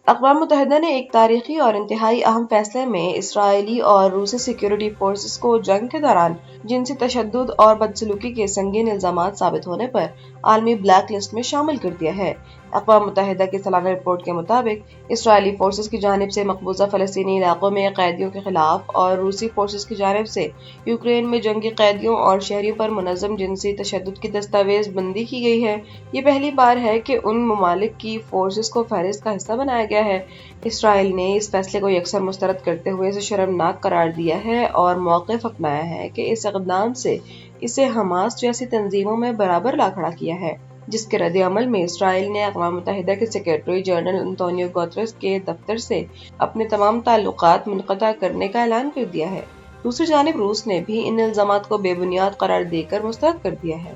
اقوام متحدہ نے ایک تاریخی اور انتہائی اہم فیصلے میں اسرائیلی اور روسی سیکیورٹی فورسز کو جنگ کے دوران جنسی تشدد اور بدسلوکی کے سنگین الزامات ثابت ہونے پر عالمی بلیک لسٹ میں شامل کر دیا ہے۔ اقوام متحدہ کی سالانہ رپورٹ کے مطابق اسرائیلی فورسز کی جانب سے مقبوضہ فلسطینی علاقوں میں قیدیوں کے خلاف اور روسی فورسز کی جانب سے یوکرین میں جنگی قیدیوں اور شہریوں پر منظم جنسی تشدد کی دستاویز بندی کی گئی ہے۔ یہ پہلی بار ہے کہ ان ممالک کی فورسز کو فہرست کا حصہ بنایا گیا ہے۔ اسرائیل نے اس فیصلے کو یکسر مسترد کرتے ہوئے اسے شرمناک قرار دیا ہے اور موقف اپنایا ہے کہ اس اقدام سے اسے حماس جیسی تنظیموں میں برابر لا کھڑا کیا ہے، جس کے رد عمل میں اسرائیل نے اقوام متحدہ کے سیکریٹری جنرل انطونیو گوتریس کے دفتر سے اپنے تمام تعلقات منقطع کرنے کا اعلان کر دیا ہے۔ دوسری جانب روس نے بھی ان الزامات کو بے بنیاد قرار دے کر مسترد کر دیا ہے۔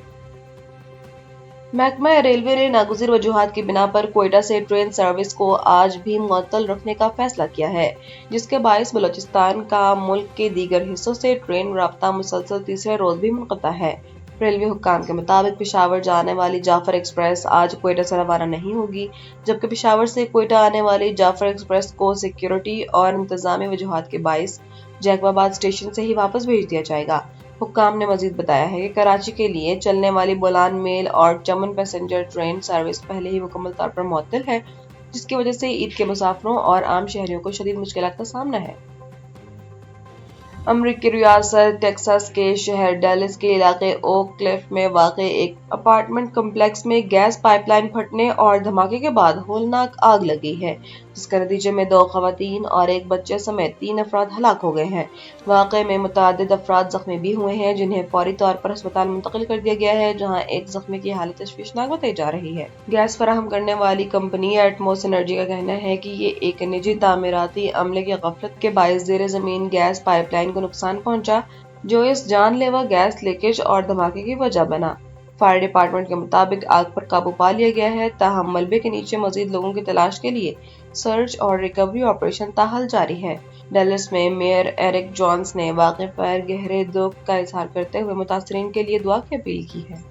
محکمہ ریلوے نے ناگزیر وجوہات کی بنا پر کوئٹہ سے ٹرین سروس کو آج بھی معطل رکھنے کا فیصلہ کیا ہے، جس کے باعث بلوچستان کا ملک کے دیگر حصوں سے ٹرین رابطہ مسلسل تیسرے روز بھی منقطع ہے۔ ریلوے حکام کے مطابق پشاور جانے والی جعفر ایکسپریس آج کوئٹہ سے روانہ نہیں ہوگی، جبکہ پشاور سے کوئٹہ آنے والی جعفر ایکسپریس کو سیکیورٹی اور انتظامی وجوہات کے باعث جیکب آباد اسٹیشن سے ہی واپس بھیج دیا جائے گا۔ حکام نے مزید بتایا ہے کہ کراچی کے لیے چلنے والی بولان میل اور چمن پیسنجر ٹرین سروس پہلے ہی مکمل طور پر معطل ہے، جس کی وجہ سے عید کے مسافروں اور عام شہریوں کو شدید مشکلات کا سامنا ہے۔ امریکی ریاست ٹیکساس کے شہر ڈیلس کے علاقے اوک کلف میں واقع ایک اپارٹمنٹ کمپلیکس میں گیس پائپ لائن پھٹنے اور دھماکے کے بعد ہولناک آگ لگ گئی ہے، جس کے نتیجے میں 2 خواتین اور ایک بچے سمیت 3 افراد ہلاک ہو گئے ہیں۔ واقعے میں متعدد افراد زخمی بھی ہوئے ہیں، جنہیں فوری طور پر ہسپتال منتقل کر دیا گیا ہے، جہاں ایک زخمی کی حالت تشویشناک بتائی جا رہی ہے۔ گیس فراہم کرنے والی کمپنی ایٹموس انرجی کا کہنا ہے کہ یہ ایک نجی تعمیراتی عملے کی غفلت کے باعث زیر زمین گیس پائپ لائن کو نقصان پہنچا، جو اس جان لیوا گیس لیکیج اور دھماکے کی وجہ بنا۔ فائر ڈپارٹمنٹ کے مطابق آگ پر قابو پا لیا گیا ہے، تاہم ملبے کے نیچے مزید لوگوں کی تلاش کے لیے سرچ اور ریکوری آپریشن تاحال جاری ہے۔ ڈیلس میں میئر ایرک جونز نے واقعے پر گہرے دکھ کا اظہار کرتے ہوئے متاثرین کے لیے دعا کی اپیل کی ہے۔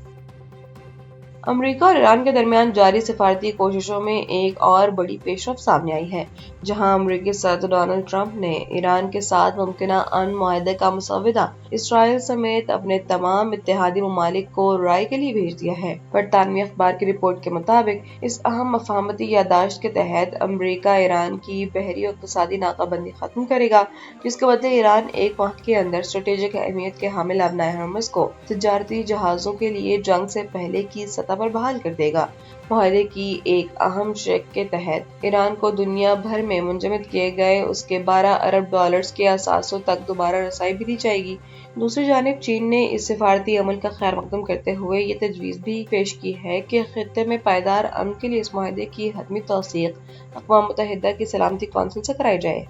امریکہ اور ایران کے درمیان جاری سفارتی کوششوں میں ایک اور بڑی پیش رفت سامنے آئی ہے، جہاں امریکی صدر ڈونلڈ ٹرمپ نے ایران کے ساتھ ممکنہ امن معاہدے کا مسودہ اسرائیل سمیت اپنے تمام اتحادی ممالک کو رائے کے لیے بھیج دیا ہے۔ برطانوی اخبار کی رپورٹ کے مطابق اس اہم مفاہمتی یادداشت کے تحت امریکہ ایران کی بحری و اقتصادی ناکہ بندی ختم کرے گا، جس کے بدلے ایران ایک ماہ کے اندر اسٹریٹجک اہمیت کے حامل ابنائے ہرمز کو تجارتی جہازوں کے لیے جنگ سے پہلے کی سطح پر بحال کر دے گا۔ معاہدے کی ایک اہم شق کے تحت ایران کو دنیا بھر میں منجمد کیے گئے اس کے $12 ارب کے اثاثوں تک دوبارہ رسائی بھی دی جائے گی۔ دوسری جانب چین نے اس سفارتی عمل کا خیر مقدم کرتے ہوئے یہ تجویز بھی پیش کی ہے کہ خطے میں پائیدار امن کے لیے اس معاہدے کی حتمی توثیق اقوام متحدہ کی سلامتی کونسل سے کرائی جائے۔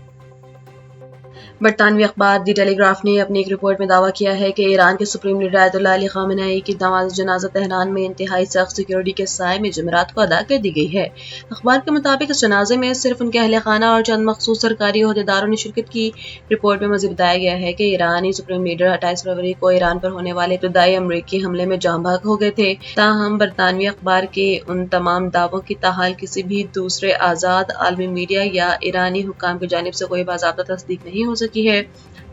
برطانوی اخبار دی ٹیلی گراف نے اپنی ایک رپورٹ میں دعویٰ کیا ہے کہ ایران کے سپریم لیڈر آیت اللہ علی خامنہ ای کی نماز جنازہ تہران میں انتہائی سخت سیکیورٹی کے سائے میں جمعرات کو ادا کر دی گئی ہے۔ اخبار کے مطابق اس جنازے میں صرف ان کے اہل خانہ اور چند مخصوص سرکاری عہدیداروں نے شرکت کی۔ رپورٹ میں مزید بتایا گیا ہے کہ ایرانی سپریم لیڈر 28 فروری کو ایران پر ہونے والے ابتدائی امریکی حملے میں جاں بحق ہو گئے تھے، تاہم برطانوی اخبار کے ان تمام دعووں کی تاحال کسی بھی دوسرے آزاد عالمی میڈیا یا ایرانی حکام کی جانب سے کوئی باضابطہ تصدیق نہیں ہو سکی ہے،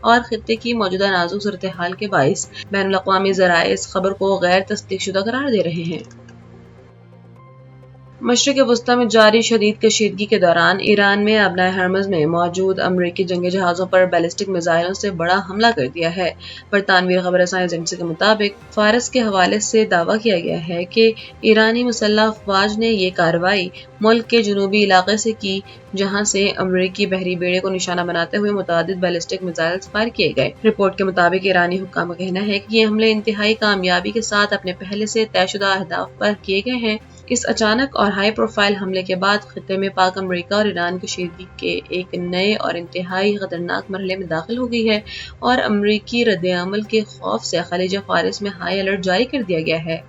اور خطے کی موجودہ نازک صورتحال کے باعث بین الاقوامی ذرائع اس خبر کو غیر تصدیق شدہ قرار دے رہے ہیں۔ مشرق وسطی میں جاری شدید کشیدگی کے دوران ایران میں ابنائے ہرمز میں موجود امریکی جنگی جہازوں پر بیلسٹک میزائلوں سے بڑا حملہ کر دیا ہے۔ برطانوی خبر رساں ایجنسی کے مطابق فارس کے حوالے سے دعویٰ کیا گیا ہے کہ ایرانی مسلح افواج نے یہ کارروائی ملک کے جنوبی علاقے سے کی، جہاں سے امریکی بحری بیڑے کو نشانہ بناتے ہوئے متعدد بیلسٹک میزائل فائر کیے گئے۔ رپورٹ کے مطابق ایرانی حکام کا کہنا ہے کہ یہ حملے انتہائی کامیابی کے ساتھ اپنے پہلے سے طے شدہ اہداف پر کیے گئے ہیں۔ اس اچانک اور ہائی پروفائل حملے کے بعد خطے میں پاک امریکہ اور ایران کشیدگی کے ایک نئے اور انتہائی خطرناک مرحلے میں داخل ہو گئی ہے، اور امریکی رد عمل کے خوف سے خلیج فارس میں ہائی الرٹ جاری کر دیا گیا ہے۔